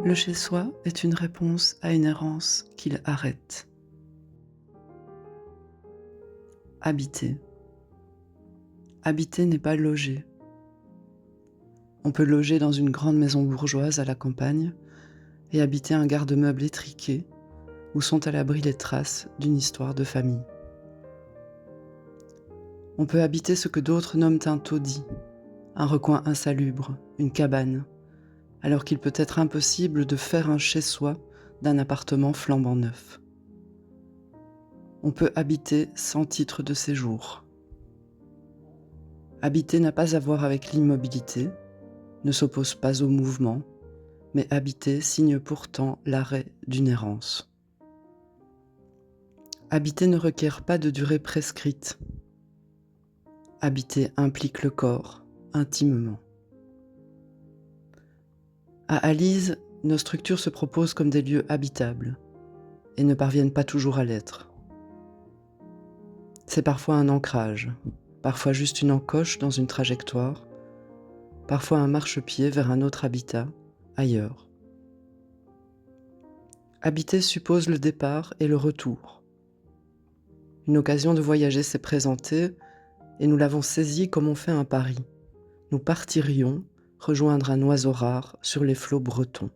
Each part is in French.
Le chez-soi est une réponse à une errance qu'il arrête. Habiter. Habiter n'est pas loger. On peut loger dans une grande maison bourgeoise à la campagne et habiter un garde-meuble étriqué où sont à l'abri les traces d'une histoire de famille. On peut habiter ce que d'autres nomment un taudis, un recoin insalubre, une cabane, alors qu'il peut être impossible de faire un chez-soi d'un appartement flambant neuf. On peut habiter sans titre de séjour. Habiter n'a pas à voir avec l'immobilité, ne s'oppose pas au mouvement, mais habiter signe pourtant l'arrêt d'une errance. Habiter ne requiert pas de durée prescrite. Habiter implique le corps, intimement. À Alise, nos structures se proposent comme des lieux habitables et ne parviennent pas toujours à l'être. C'est parfois un ancrage, parfois juste une encoche dans une trajectoire, parfois un marchepied vers un autre habitat, ailleurs. Habiter suppose le départ et le retour. Une occasion de voyager s'est présentée et nous l'avons saisie comme on fait un pari. Nous partirions rejoindre un oiseau rare sur les flots bretons.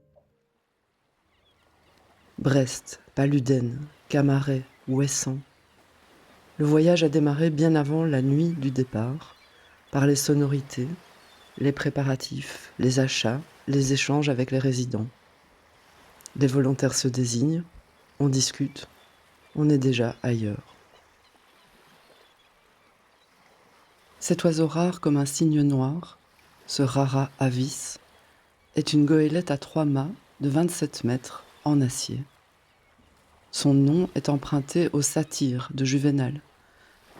Brest, Paludène, Camaret, Ouessant. Le voyage a démarré bien avant la nuit du départ, par les sonorités, les préparatifs, les achats, les échanges avec les résidents. Des volontaires se désignent, on discute, on est déjà ailleurs. Cet oiseau rare comme un cygne noir, ce rara avis, est une goélette à 3 mâts de 27 mètres en acier. Son nom est emprunté aux Satires de Juvénal,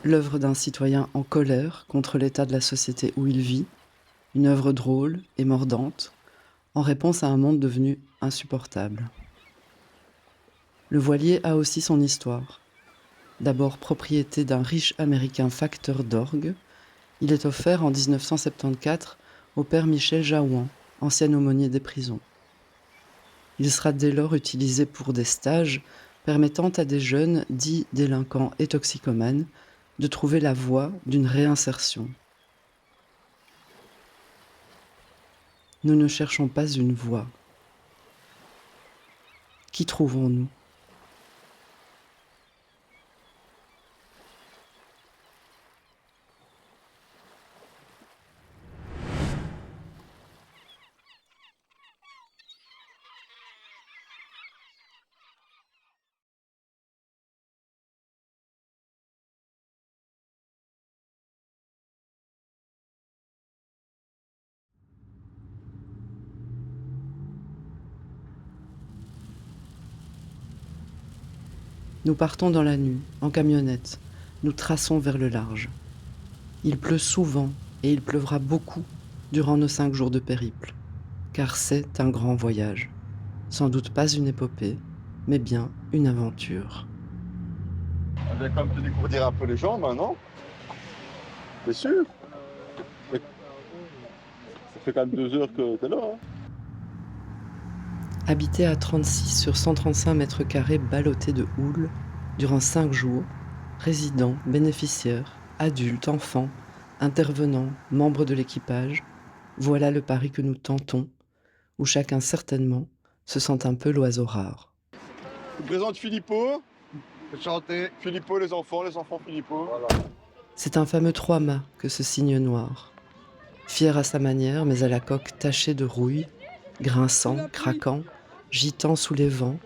l'œuvre d'un citoyen en colère contre l'état de la société où il vit, une œuvre drôle et mordante, en réponse à un monde devenu insupportable. Le voilier a aussi son histoire. D'abord propriété d'un riche américain facteur d'orgue, il est offert en 1974 au père Michel Jaouan, ancien aumônier des prisons. Il sera dès lors utilisé pour des stages permettant à des jeunes dits délinquants et toxicomanes de trouver la voie d'une réinsertion. Nous ne cherchons pas une voie. Qui trouvons-nous ? Nous partons dans la nuit, en camionnette. Nous traçons vers le large. Il pleut souvent et il pleuvra beaucoup durant nos 5 jours de périple, car c'est un grand voyage. Sans doute pas une épopée, mais bien une aventure. On vient quand même te découvrir un peu les gens maintenant. Bien sûr. Mais ça fait quand même 2 heures que t'es là. Hein. Habiter à 36 sur 135 mètres carrés ballottés de houle, durant 5 jours, résidents, bénéficiaires, adultes, enfants, intervenants, membres de l'équipage, voilà le pari que nous tentons, où chacun certainement se sent un peu l'oiseau rare. Je vous présente Filippo. Enchanté. Filippo, les enfants Filippo. Voilà. C'est un fameux 3 mâts que ce cygne noir. Fier à sa manière, mais à la coque tachée de rouille, grinçant, craquant, gitant sous les vents,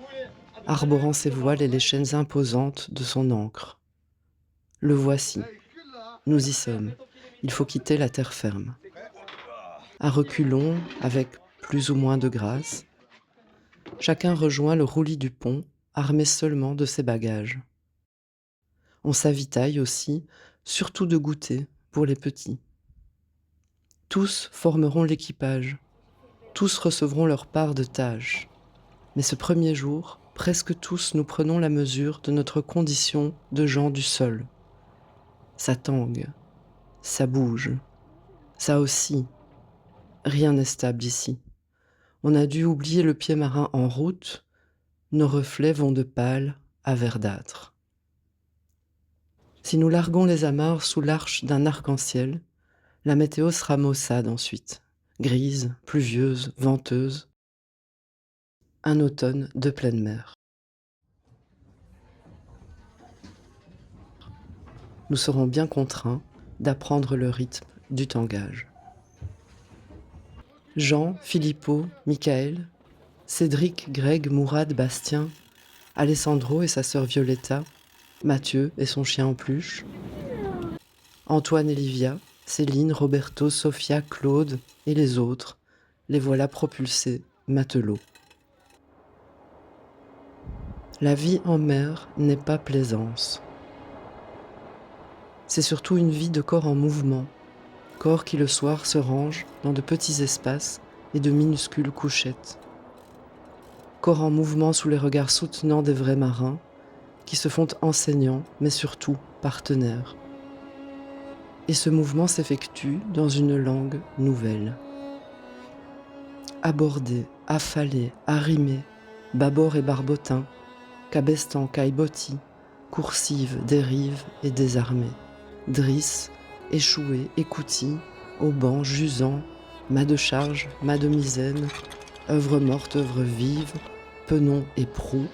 arborant ses voiles et les chaînes imposantes de son ancre. Le voici. Nous y sommes. Il faut quitter la terre ferme. À reculons, avec plus ou moins de grâce, chacun rejoint le roulis du pont, armé seulement de ses bagages. On s'avitaille aussi, surtout de goûter, pour les petits. Tous formeront l'équipage. Tous recevront leur part de tâches. Mais ce premier jour, presque tous nous prenons la mesure de notre condition de gens du sol. Ça tangue, ça bouge, ça aussi. Rien n'est stable ici. On a dû oublier le pied marin en route, nos reflets vont de pâle à verdâtre. Si nous larguons les amarres sous l'arche d'un arc-en-ciel, la météo sera maussade ensuite, grise, pluvieuse, venteuse. Un automne de pleine mer. Nous serons bien contraints d'apprendre le rythme du tangage. Jean, Filippo, Michael, Cédric, Greg, Mourad, Bastien, Alessandro et sa sœur Violetta, Mathieu et son chien en peluche, Antoine et Livia, Céline, Roberto, Sophia, Claude et les autres, les voilà propulsés matelots. La vie en mer n'est pas plaisance. C'est surtout une vie de corps en mouvement, corps qui le soir se rangent dans de petits espaces et de minuscules couchettes. Corps en mouvement sous les regards soutenants des vrais marins, qui se font enseignants, mais surtout partenaires. Et ce mouvement s'effectue dans une langue nouvelle. Abordé, affalé, arrimé, bâbord et barbotin, cabestan, caillebotis, coursive, dérive et désarmé, drisse, échoué, écoutis, auban, jusant, mât de charge, mât de misaine, œuvre morte, œuvre vive, penon et proue,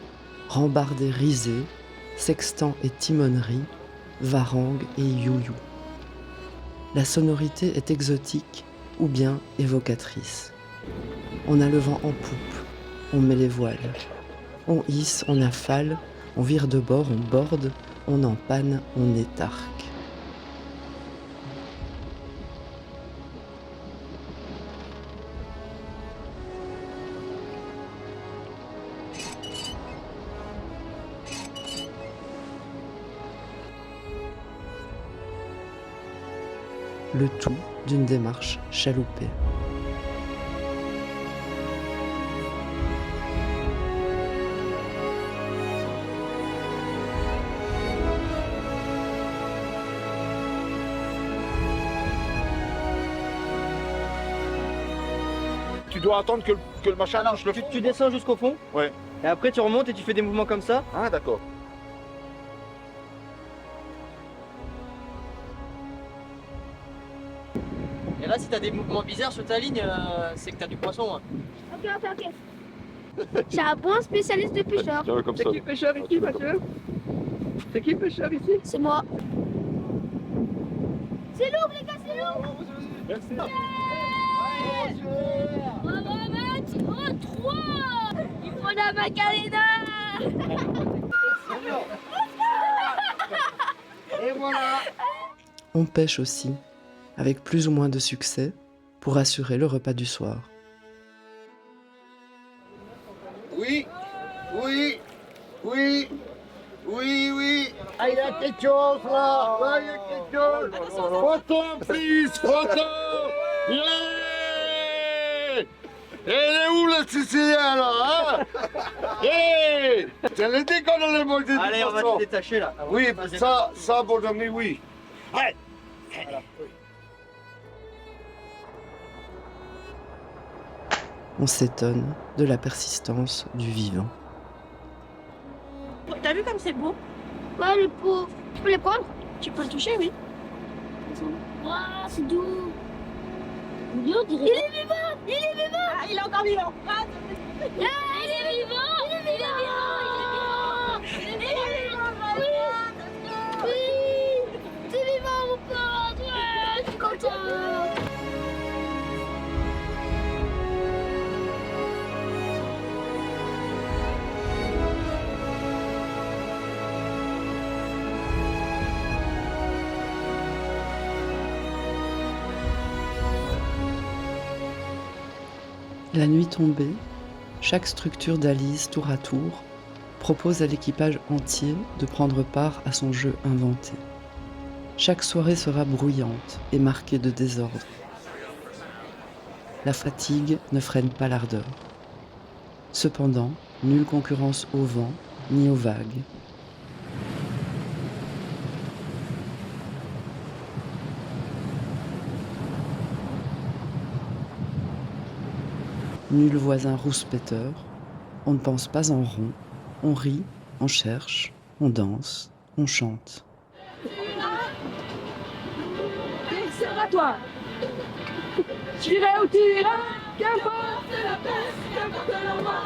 rambarde et risée, sextant et timonerie, varangue et you-you. La sonorité est exotique ou bien évocatrice. On a le vent en poupe, on met les voiles. On hisse, on affale, on vire de bord, on borde, on empanne, on étarque. Le tout d'une démarche chaloupée. Tu dois attendre que le machin touche le fond. Tu descends jusqu'au fond. Ouais. Et après tu remontes et tu fais des mouvements comme ça. Ah d'accord. Et là si t'as des mouvements bizarres sur ta ligne, c'est que t'as du poisson. Hein. Ok. J'ai un bon spécialiste de pêcheur. Tiens, comme ça. C'est qui pêcheur ici, Mathieu? C'est qui pêcheur ici? C'est moi. C'est lourd, les gars, c'est lourd. Merci. Bravo, Mathieu. Oh, 3. Il faut la Macarena. Et voilà! On pêche aussi, avec plus ou moins de succès, pour assurer le repas du soir. Oui! Ah, il y a quelque chose là! Là, il y a quelque chose! Photo, please! Photo! Yeah! Et elle est où la Sicilien là? Hein? Hey! Je l'ai dit qu'on allait manger du Allez, on va poisson. te détacher là. Oui, Vas-y. ça, mon ami, oui. Allez! On s'étonne de la persistance du vivant. T'as vu comme c'est beau? Ouais, le pauvre. Tu peux les prendre? Tu peux le toucher, oui. Waouh, c'est doux. Il est vivant! Il est vivant! Ah, il est encore vivant! Ah, il est vivant! Il est vivant! Il est vivant! Il est vivant! Oui! C'est vivant, mon pote! Ouais, je suis content! La nuit tombée, chaque structure d'Alice tour à tour propose à l'équipage entier de prendre part à son jeu inventé. Chaque soirée sera bruyante et marquée de désordre. La fatigue ne freine pas l'ardeur. Cependant, nulle concurrence au vent ni aux vagues. Nul voisin rouspéteur, on ne pense pas en rond, on rit, on cherche, on danse, on chante. C'est à toi. J'irai où tu iras, qu'importe la peste, qu'importe le roi.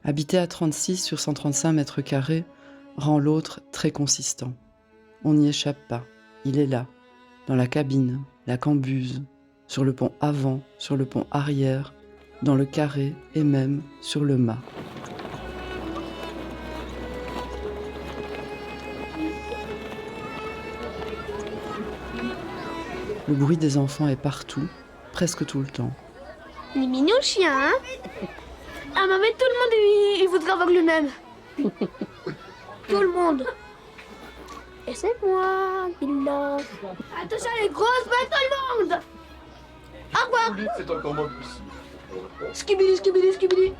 Habiter à 36 sur 135 mètres carrés rend l'autre très consistant. On n'y échappe pas, il est là, dans la cabine, la cambuse, sur le pont avant, sur le pont arrière, dans le carré et même sur le mât. Le bruit des enfants est partout, presque tout le temps. Il est mignon le chien, hein? Ah maman, tout le monde il voudrait avoir le même. Tout le monde. Et c'est moi qui l'a. Attention les grosses bêtes tout le monde. Au revoir. C'est encore moins possible. Skibidi, skibidi, skibidi.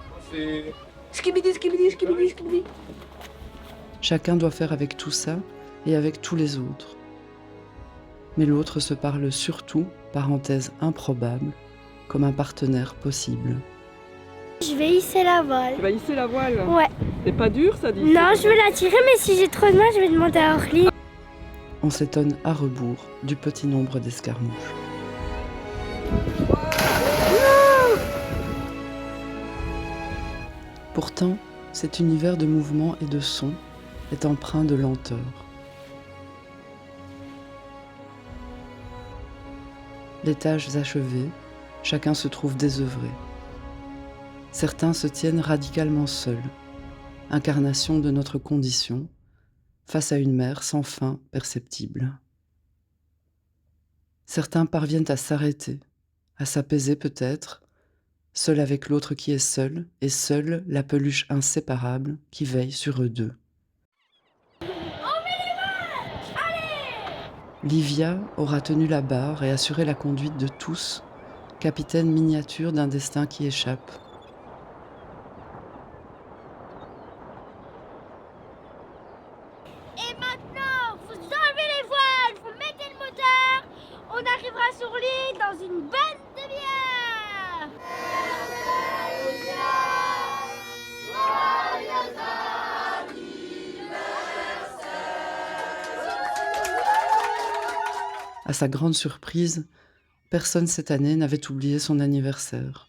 Skibidi, skibidi, skibidi, skibidi. Chacun doit faire avec tout ça et avec tous les autres. Mais l'autre se parle surtout, parenthèse improbable, comme un partenaire possible. Je vais hisser la voile. Tu vas hisser la voile? Ouais. C'est pas dur ça, dit? Non, je vais la tirer, mais si j'ai trop de mal, je vais demander à Orly. On s'étonne à rebours du petit nombre d'escarmouches. Pourtant, cet univers de mouvements et de sons est empreint de lenteur. Les tâches achevées, chacun se trouve désœuvré. Certains se tiennent radicalement seuls, incarnation de notre condition, face à une mer sans fin perceptible. Certains parviennent à s'arrêter, à s'apaiser peut-être, seul avec l'autre qui est seul, et seule la peluche inséparable qui veille sur eux deux. Livia aura tenu la barre et assuré la conduite de tous, capitaine miniature d'un destin qui échappe. Et maintenant, vous enlevez les voiles, vous mettez le moteur. On arrivera sur l'île dans une bonne demi-heure. À sa grande surprise, personne cette année n'avait oublié son anniversaire.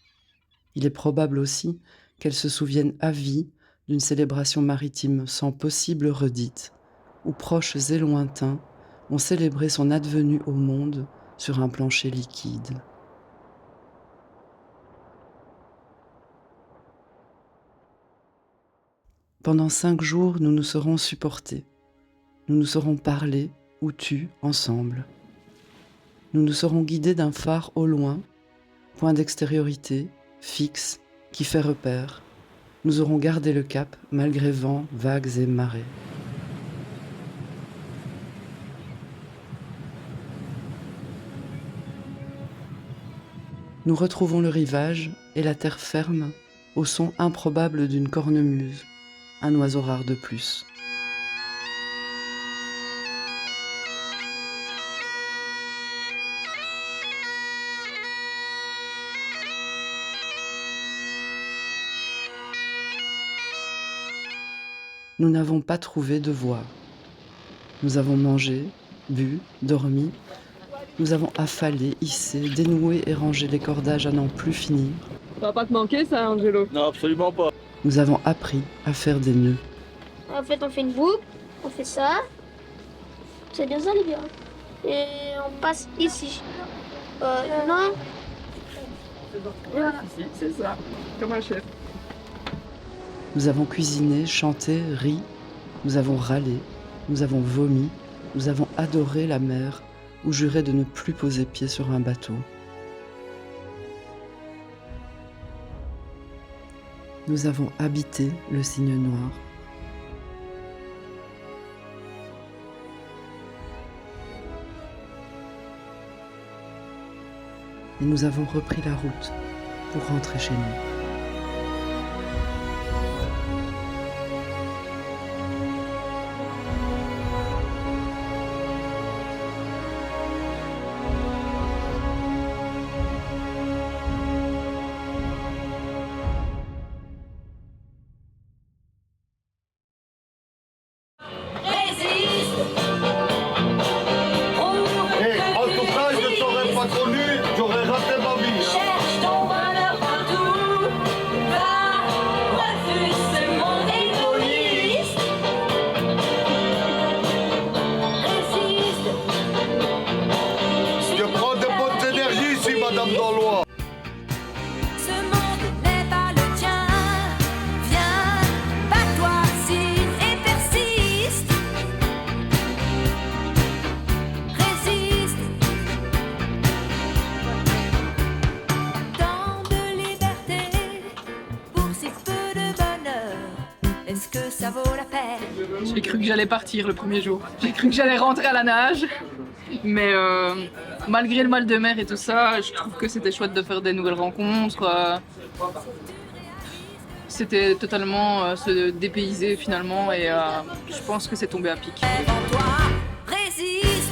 Il est probable aussi qu'elle se souvienne à vie d'une célébration maritime sans possible redite, où proches et lointains ont célébré son advenue au monde sur un plancher liquide. Pendant 5 jours, nous nous serons supportés. Nous nous serons parlé ou tus ensemble. Nous nous serons guidés d'un phare au loin, point d'extériorité, fixe, qui fait repère. Nous aurons gardé le cap malgré vents, vagues et marées. Nous retrouvons le rivage et la terre ferme au son improbable d'une cornemuse, un oiseau rare de plus. Nous n'avons pas trouvé de voie. Nous avons mangé, bu, dormi. Nous avons affalé, hissé, dénoué et rangé les cordages à n'en plus finir. Ça va pas te manquer ça, Angelo? Non, absolument pas. Nous avons appris à faire des nœuds. En fait, on fait une boucle, on fait ça. C'est bien ça, les gars. Et on passe ici. Non. Voilà, c'est ça. Comme un chef. Nous avons cuisiné, chanté, ri. Nous avons râlé. Nous avons vomi. nous avons adoré la mer ou juré de ne plus poser pied sur un bateau. Nous avons habité le cygne noir. Et nous avons repris la route pour rentrer chez nous. Et en tout cas, je ne t'aurais pas connu, j'aurais raté ma vie. Hein. Cherche ton bonheur partout, va, refuse ce monde égoïste. Résiste, Je prends de bonnes énergies ici, Madame Danlois. ce monde n'est pas le tien. Viens, bats-toi, signe et persiste. Résiste. Tant de liberté pour si peu de bonheur. Est-ce que ça vaut la peine? J'ai cru que j'allais partir le premier jour. J'ai cru que j'allais rentrer à la nage. Mais malgré le mal de mer et tout ça, je trouve que c'était chouette de faire des nouvelles rencontres. C'était totalement se dépayser finalement et je pense que c'est tombé à pic. Rêve en toi, résiste.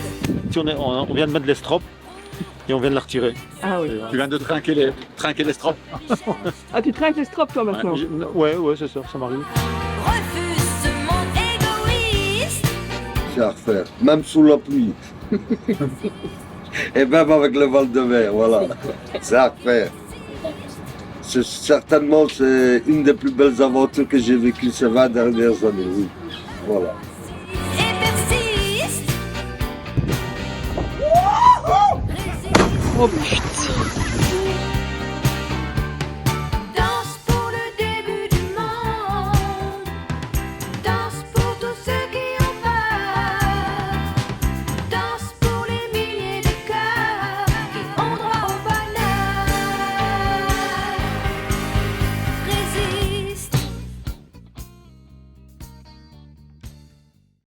On vient de mettre les strops et on vient de la retirer. Ah oui. Tu viens de trinquer les strops. Ah, tu trinques les strops toi maintenant? Ouais, c'est ça, ça m'arrive. Refuse ce monde égoïste. C'est à refaire, même sous la pluie. Et même avec le vent de mer, voilà. C'est à refaire. Certainement, c'est une des plus belles aventures que j'ai vécues ces 20 dernières années. Oui. Voilà. Et persiste. Résiste. Oh putain.